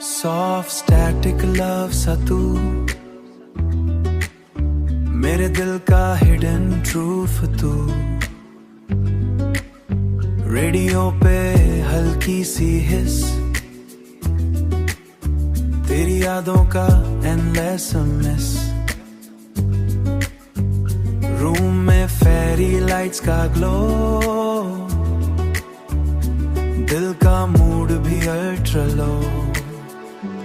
Soft static love सा तू, मेरे दिल का hidden truth तू। रेडियो पे हल्की सी हिस, तेरी यादों का endless miss। रूम में फेरी लाइट्स का ग्लो, दिल का मूड भी अल्ट्रा लो।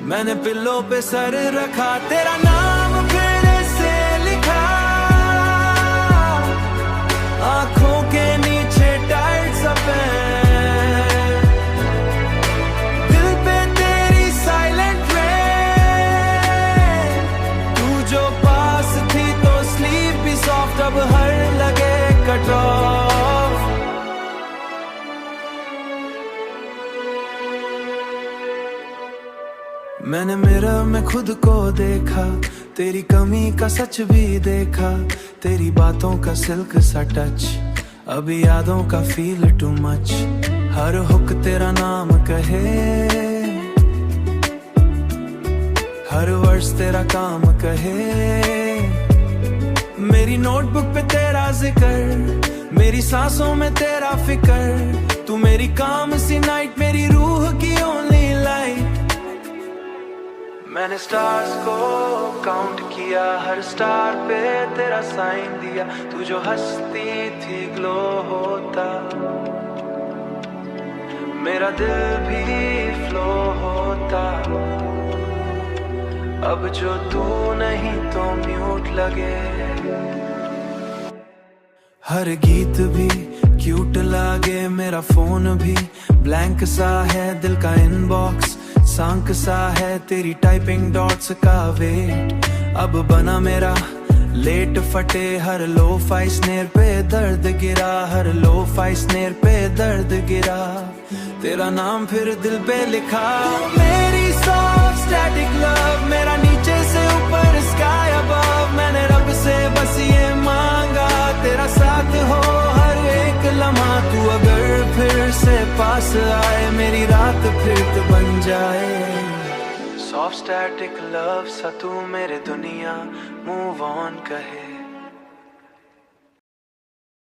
मैंने पिल्लों पे सर रखा, तेरा नाम फिर से लिखा, आंखों के नीचे टाइट सा पेन, दिल पे तेरी साइलेंट रेन। तू जो पास थी तो स्लीप भी सॉफ्ट, अब हर लगे कट ऑफ। मैंने मिरर में खुद को देखा, तेरी कमी का सच भी देखा, तेरी बातों का सिल्क सा टच, अभी यादों का फील टू मच। हर हुक तेरा नाम कहे, हर वर्ष तेरा काम कहे। मेरी नोटबुक पे तेरा जिक्र, मेरी सांसों में तेरा फिक्र। तू मेरी काम सी नाइट, मेरी रूह की ओनली लाइट। मैंने स्टार्स को काउंट किया, हर स्टार पे तेरा साइन दिया। तू जो हंसती थी ग्लो होता, मेरा दिल भी फ्लो होता। अब जो तू नहीं तो म्यूट लगे। हर गीत भी क्यूट लागे, मेरा फोन भी ब्लैंक सा है, दिल का इनबॉक्स सांक सा है, तेरी टाइपिंग डॉट्स का वेट अब बना मेरा लेट। फटे हर लो फाई स्नेर पे दर्द गिरा, हर लो फाई स्नेर पे दर्द गिरा। तेरा नाम फिर दिल पे लिखा, मेरी सॉफ्ट स्टैटिक लव, मेरा नीचे से ऊपर स्काई अबव। मैंने रब से बस ये मांगा, तेरा साथ हो हर एक लम्हा। तू अगर फिर से पास आए, मेरी रात फिर तो बन जाए। सॉफ्ट स्टैटिक लव सा तू मेरे दुनिया मूव ऑन कहे।